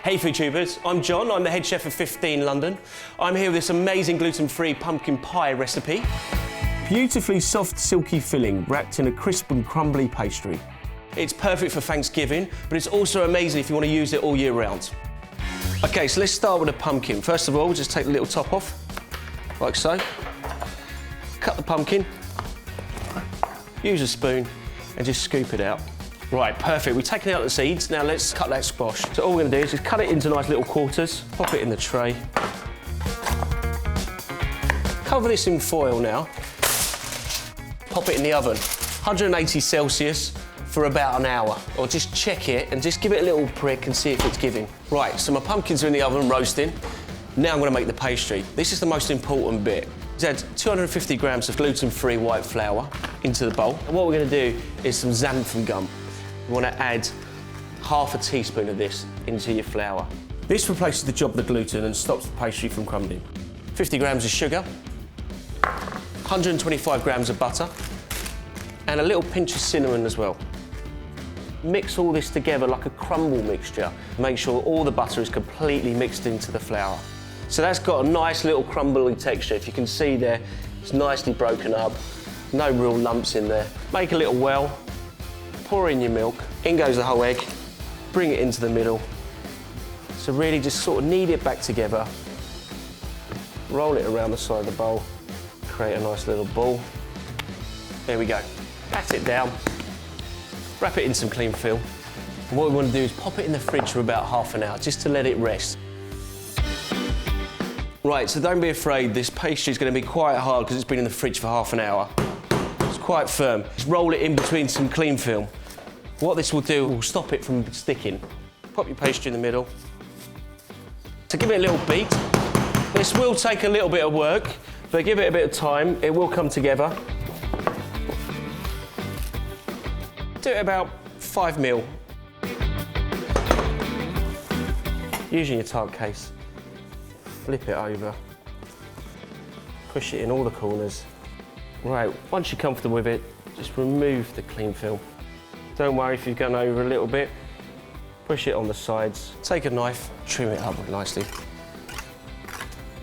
Hey Food Tubers, I'm John, I'm the head chef of 15 London. I'm here with this amazing gluten-free pumpkin pie recipe. Beautifully soft, silky filling wrapped in a crisp and crumbly pastry. It's perfect for Thanksgiving, but it's also amazing if you want to use it all year round. Okay, so let's start with a pumpkin. First of all, just take the little top off, like so. Cut the pumpkin, use a spoon, and just scoop it out. Right, perfect. We've taken out the seeds. Now let's cut that squash. So all we're going to do is just cut it into nice little quarters, pop it in the tray. Cover this in foil now. Pop it in the oven, 180 Celsius for about an hour. Or just check it and just give it a little prick and see if it's giving. Right, so my pumpkins are in the oven roasting. Now I'm going to make the pastry. This is the most important bit. Add 250 grams of gluten-free white flour into the bowl. And what we're going to do is some xanthan gum. You want to add half a teaspoon of this into your flour. This replaces the job of the gluten and stops the pastry from crumbling. 50 grams of sugar, 125 grams of butter, and a little pinch of cinnamon as well. Mix all this together like a crumble mixture. Make sure all the butter is completely mixed into the flour. So that's got a nice little crumbly texture. If you can see there, it's nicely broken up, no real lumps in there. Make a little well. Pour in your milk, in goes the whole egg, bring it into the middle. So really just sort of knead it back together, roll it around the side of the bowl, create a nice little ball. There we go. Pat it down, wrap it in some cling film. And what we want to do is pop it in the fridge for about half an hour, just to let it rest. Right, so don't be afraid, this pastry is going to be quite hard because it's been in the fridge for half an hour. Quite firm. Just roll it in between some cling film. What this will do will stop it from sticking. Pop your pastry in the middle. So give it a little beat. This will take a little bit of work, but give it a bit of time, it will come together. Do it about 5 mil. Using your tart case, flip it over, push it in all the corners. Right, once you're comfortable with it, just remove the cling film. Don't worry if you've gone over a little bit. Push it on the sides. Take a knife, trim it up nicely.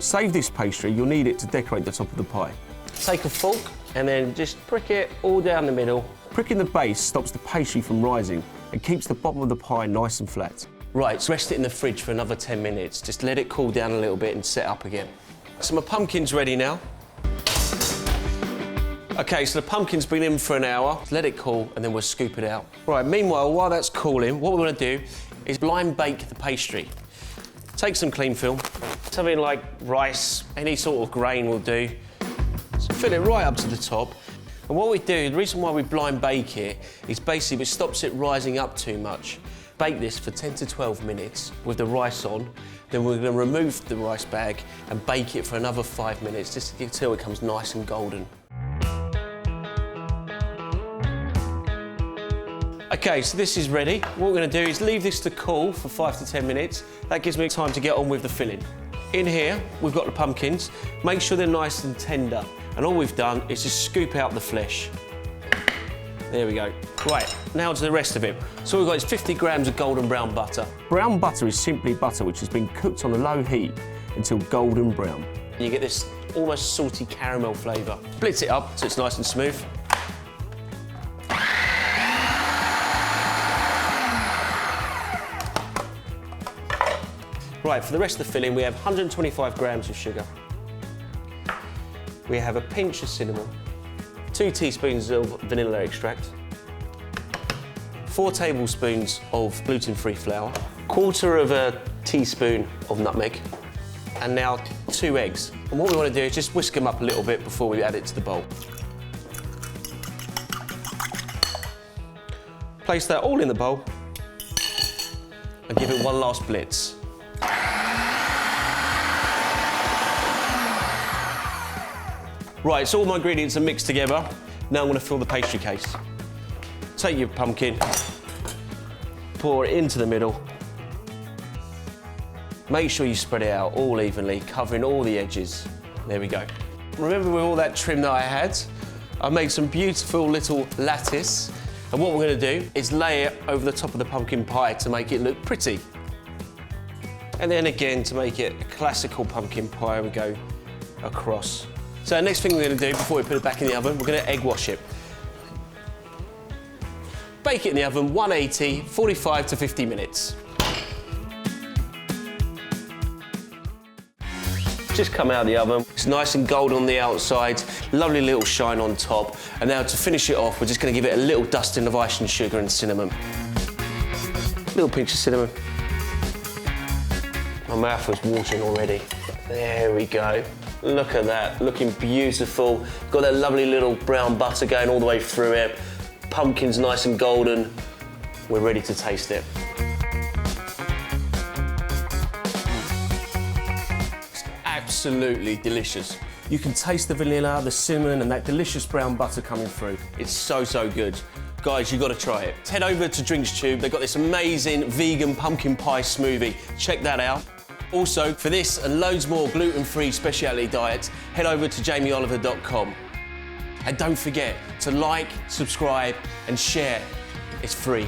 Save this pastry, you'll need it to decorate the top of the pie. Take a fork and then just prick it all down the middle. Pricking the base stops the pastry from rising and keeps the bottom of the pie nice and flat. Right, so rest it in the fridge for another 10 minutes. Just let it cool down a little bit and set up again. So my pumpkin's ready now. Okay, so the pumpkin's been in for an hour. Let it cool, and then we'll scoop it out. Right, meanwhile, while that's cooling, what we're gonna do is blind bake the pastry. Take some cling film, something like rice, any sort of grain will do. So fill it right up to the top. And what we do, the reason why we blind bake it is basically it stops it rising up too much. Bake this for 10 to 12 minutes with the rice on. Then we're gonna remove the rice bag and bake it for another 5 minutes, just until it becomes nice and golden. Okay, so this is ready. What we're going to do is leave this to cool for 5 to 10 minutes. That gives me time to get on with the filling. In here, we've got the pumpkins. Make sure they're nice and tender. And all we've done is just scoop out the flesh. There we go. Right, now to the rest of it. So we've got is 50 grams of golden brown butter. Brown butter is simply butter which has been cooked on a low heat until golden brown. You get this almost salty caramel flavour. Split it up so it's nice and smooth. Right, for the rest of the filling, we have 125 grams of sugar. We have a pinch of cinnamon, 2 teaspoons of vanilla extract, 4 tablespoons of gluten-free flour, 1/4 of a teaspoon of nutmeg, and now 2 eggs. And what we want to do is just whisk them up a little bit before we add it to the bowl. Place that all in the bowl and give it one last blitz. Right, so all my ingredients are mixed together. Now I'm going to fill the pastry case. Take your pumpkin, pour it into the middle. Make sure you spread it out all evenly, covering all the edges. There we go. Remember with all that trim that I had? I made some beautiful little lattice. And what we're going to do is lay it over the top of the pumpkin pie to make it look pretty. And then again, to make it a classical pumpkin pie, we go across. So the next thing we're going to do before we put it back in the oven, we're going to egg wash it. Bake it in the oven, 180, 45 to 50 minutes. Just come out of the oven. It's nice and golden on the outside, lovely little shine on top. And now to finish it off, we're just going to give it a little dusting of icing sugar and cinnamon. Little pinch of cinnamon. My mouth was watering already. There we go. Look at that, looking beautiful. Got that lovely little brown butter going all the way through it. Pumpkin's nice and golden. We're ready to taste it. Absolutely delicious. You can taste the vanilla, the cinnamon, and that delicious brown butter coming through. It's so, so good. Guys, you've got to try it. Head over to Drinks Tube. They've got this amazing vegan pumpkin pie smoothie. Check that out. Also, for this and loads more gluten-free speciality diets, head over to jamieoliver.com. And don't forget to like, subscribe, and share. It's free.